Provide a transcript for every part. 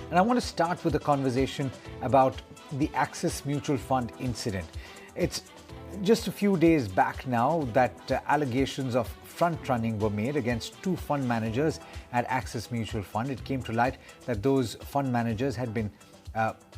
And I want to start with a conversation about the Axis Mutual Fund incident. It's just a few days back now that allegations of front running were made against two fund managers at Axis Mutual Fund. It came to light that those fund managers had been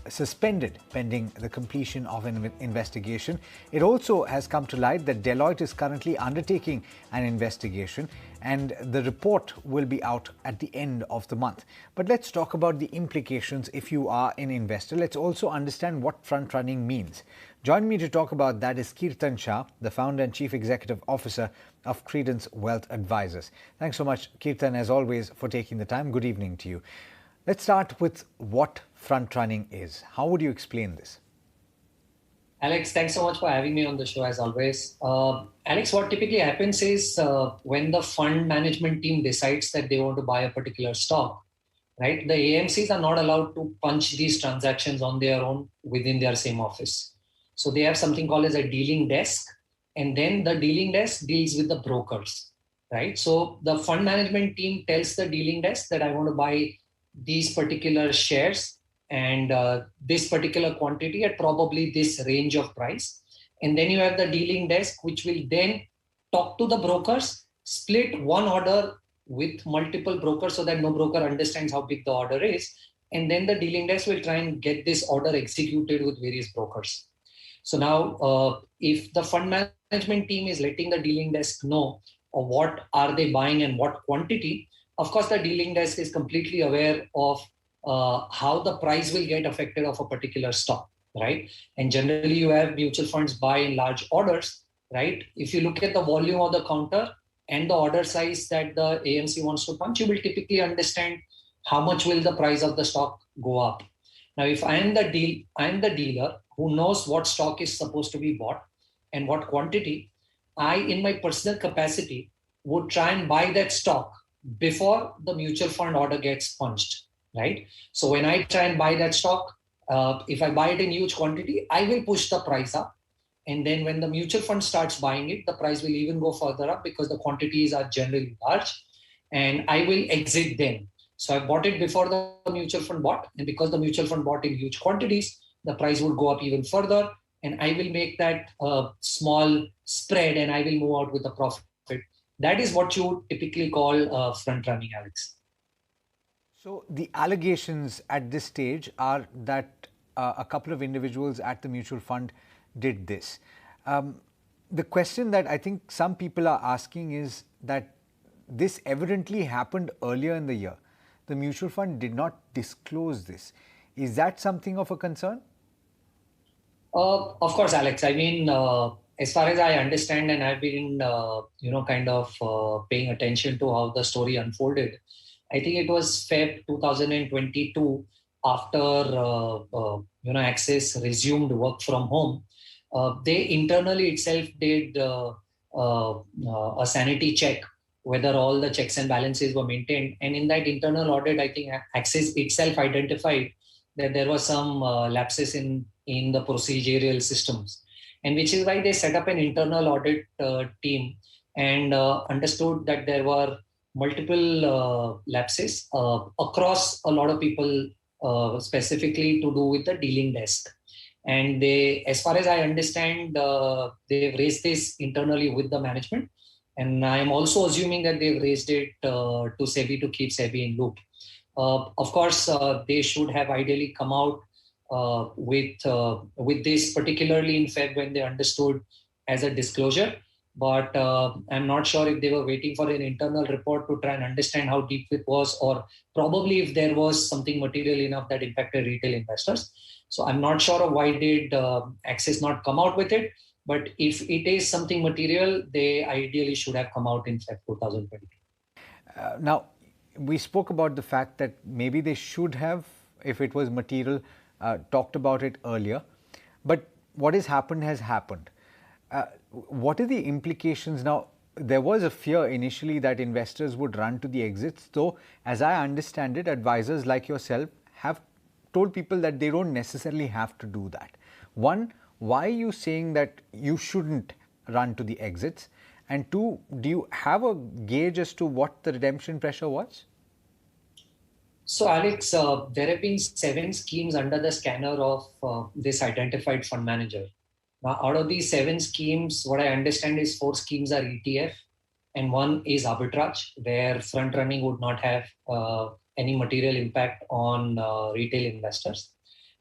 suspended pending the completion of an investigation. It also has come to light that Deloitte is currently undertaking an investigation and the report will be out at the end of the month. But let's talk about the implications if you are an investor. Let's also understand what front running means. Joining me to talk about that is Keertan Shah, the founder and chief executive officer of Credence Wealth Advisors. Thanks so much, Keertan, as always, for taking the time. Good evening to you. Let's start with what front running is. How would you explain this? Alex, thanks so much for having me on the show as always. Alex, what typically happens is when the fund management team decides that they want to buy a particular stock, right? The AMCs are not allowed to punch these transactions on their own within their same office. So they have something called as a dealing desk, and then the dealing desk deals with the brokers, right? So the fund management team tells the dealing desk that I want to buy these particular shares and this particular quantity at probably this range of price. And then you have the dealing desk, which will then talk to the brokers, split one order with multiple brokers so that no broker understands how big the order is. And then the dealing desk will try and get this order executed with various brokers. So now, if the fund management team is letting the dealing desk know what are they buying and what quantity, of course, the dealing desk is completely aware of how the price will get affected of a particular stock, right? And generally, you have mutual funds buy in large orders, right? If you look at the volume of the counter and the order size that the AMC wants to punch, you will typically understand how much will the price of the stock go up. Now, if I am the dealer who knows what stock is supposed to be bought and what quantity, I, in my personal capacity, would try and buy that stock before the mutual fund order gets punched, right? So when I try and buy that stock, if I buy it in huge quantity, I will push the price up. And then when the mutual fund starts buying it, the price will even go further up because the quantities are generally large. And I will exit then. So I bought it before the mutual fund bought. And because the mutual fund bought in huge quantities, the price would go up even further. And I will make that small spread and I will move out with a profit. That is what you typically call front running, Alex. So the allegations at this stage are that a couple of individuals at the mutual fund did this. The question that I think some people are asking is that this evidently happened earlier in the year. The mutual fund did not disclose this. Is that something of a concern? Of course, Alex. I mean, as far as I understand, and I've been, kind of paying attention to how the story unfolded. I think it was Feb 2022 after Axis resumed work from home. They internally itself did a sanity check whether all the checks and balances were maintained. And in that internal audit, I think Axis itself identified that there was some lapses in the procedural systems. And which is why they set up an internal audit team and understood that there were multiple lapses across a lot of people, specifically to do with the dealing desk. And they, as far as I understand, they've raised this internally with the management. And I'm also assuming that they've raised it to SEBI to keep SEBI in loop. Of course, they should have ideally come out with this, particularly in Feb when they understood as a disclosure. But I'm not sure if they were waiting for an internal report to try and understand how deep it was, or probably if there was something material enough that impacted retail investors. So I'm not sure of why did Axis not come out with it. But if it is something material, they ideally should have come out in Feb 2022. Now, we spoke about the fact that maybe they should have, if it was material, talked about it earlier. But what has happened. What are the implications now? There was a fear initially that investors would run to the exits, though, as I understand it, advisors like yourself have told people that they don't necessarily have to do that. One, why are you saying that you shouldn't run to the exits? And two, do you have a gauge as to what the redemption pressure was? So, Alex, there have been 7 schemes under the scanner of this identified fund manager. Now, out of these 7 schemes, what I understand is 4 schemes are ETF and one is arbitrage, where front running would not have any material impact on retail investors.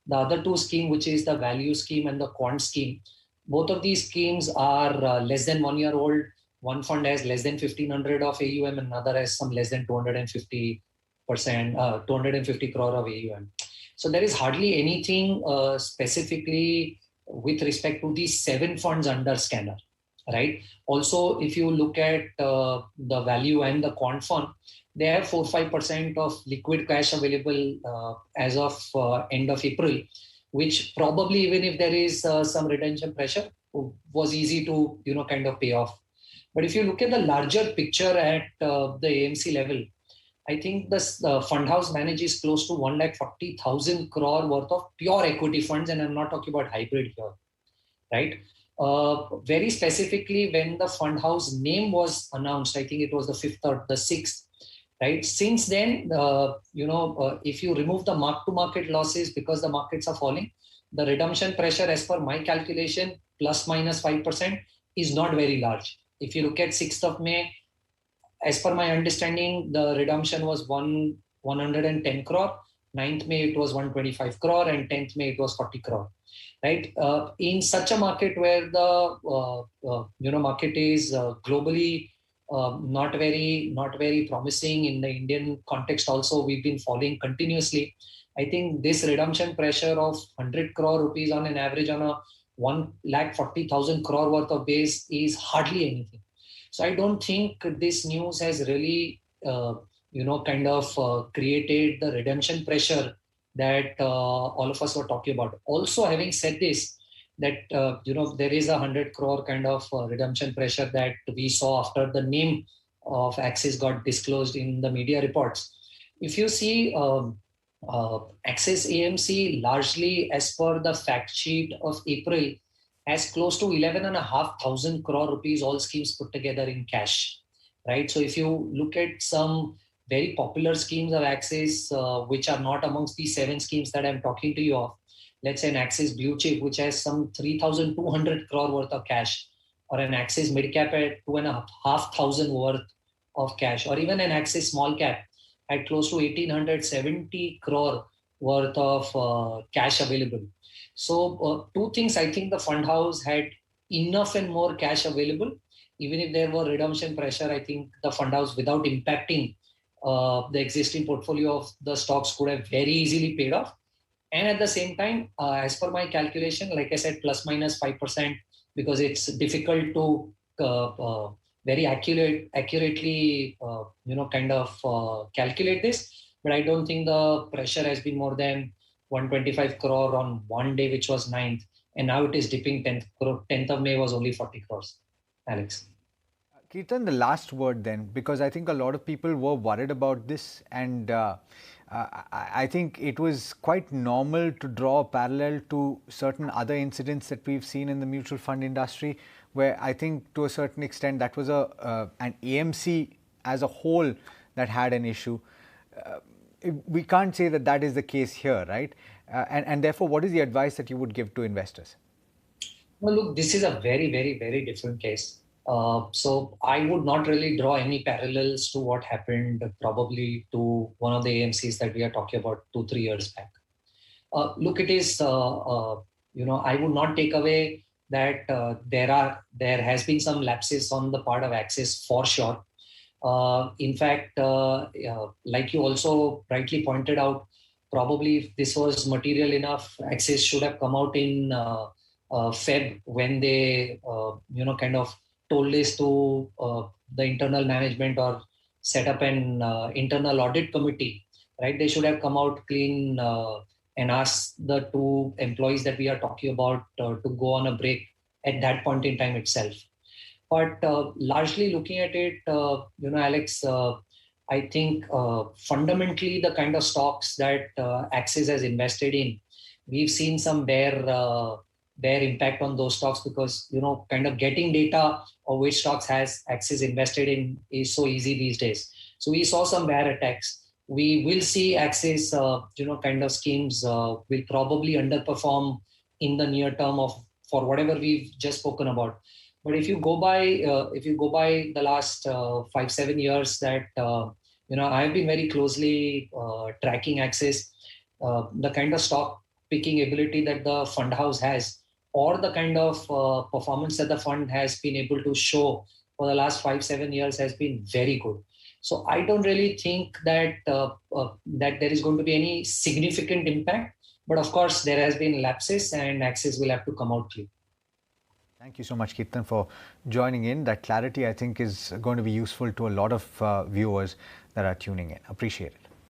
The other 2 schemes, which is the value scheme and the quant scheme, both of these schemes are less than 1 year old. One fund has less than 1500 of AUM and another has some less than 250 crore of AUM. So there is hardly anything specifically with respect to these 7 funds under scanner, right? Also, if you look at the value and the quant fund, they have 4-5% of liquid cash available as of end of April, which probably, even if there is some redemption pressure, was easy to kind of pay off. But if you look at the larger picture at the AMC level, I think this fund house manages close to 1,40,000 crore worth of pure equity funds, and I'm not talking about hybrid here, right? Very specifically, when the fund house name was announced, I think it was the 5th or the 6th, right? Since then, if you remove the mark-to-market losses because the markets are falling, the redemption pressure, as per my calculation, plus minus 5%, is not very large. If you look at 6th of May, as per my understanding, the redemption was 110 crore. 9th May, it was 125 crore, and 10th May, it was 40 crore. Right? In such a market where the market is globally not very promising, in the Indian context also, we've been falling continuously. I think this redemption pressure of 100 crore rupees on an average on a 1,40,000 crore worth of base is hardly anything. So I don't think this news has really created the redemption pressure that all of us were talking about. Also, having said this, that there is 100 crore kind of redemption pressure that we saw after the name of Axis got disclosed in the media reports. If you see Axis AMC, largely as per the fact sheet of April, has close to 11,500 crore rupees, all schemes put together in cash, right? So if you look at some very popular schemes of Axis, which are not amongst the 7 schemes that I'm talking to you of, let's say an Axis Blue Chip, which has some 3,200 crore worth of cash, or an Axis Mid Cap at 2,500 worth of cash, or even an Axis Small Cap at close to 1,870 crore worth of cash available. So 2 things, I think the fund house had enough and more cash available. Even if there were redemption pressure, I think the fund house, without impacting the existing portfolio of the stocks, could have very easily paid off. And at the same time, as per my calculation, like I said, plus minus 5%, because it's difficult to very accurately calculate this. But I don't think the pressure has been more than 125 crore on one day, which was 9th, and now it is dipping 10th. 10th of May was only 40 crores. Alex. Kirtan, the last word then, because I think a lot of people were worried about this, and I think it was quite normal to draw a parallel to certain other incidents that we've seen in the mutual fund industry, where I think to a certain extent that was an AMC as a whole that had an issue. We can't say that that is the case here, right? And therefore, what is the advice that you would give to investors? Well, look, this is a very, very, very different case. So I would not really draw any parallels to what happened probably to one of the AMCs that we are talking about 2-3 years back. Look, it is, I would not take away that there has been some lapses on the part of Axis for sure. In fact, like you also rightly pointed out, probably if this was material enough, Axis should have come out in Feb, when they, told this to the internal management, or set up an internal audit committee, right? They should have come out clean and asked the 2 employees that we are talking about to go on a break at that point in time itself. But largely looking at it, Alex, I think fundamentally the kind of stocks that Axis has invested in, we've seen some bare impact on those stocks, because kind of getting data of which stocks has Axis invested in is so easy these days. So we saw some bear attacks. we will see Axis, kind of schemes will probably underperform in the near term for whatever we've just spoken about. But if you go by the last 5-7 years that I've been very closely tracking Axis, the kind of stock picking ability that the fund house has, or the kind of performance that the fund has been able to show for the last 5-7 years has been very good. So I don't really think that that there is going to be any significant impact. But of course, there has been lapses, and Axis will have to come out clean. Thank you so much, Ketan, for joining in. That clarity, I think, is going to be useful to a lot of viewers that are tuning in. Appreciate it.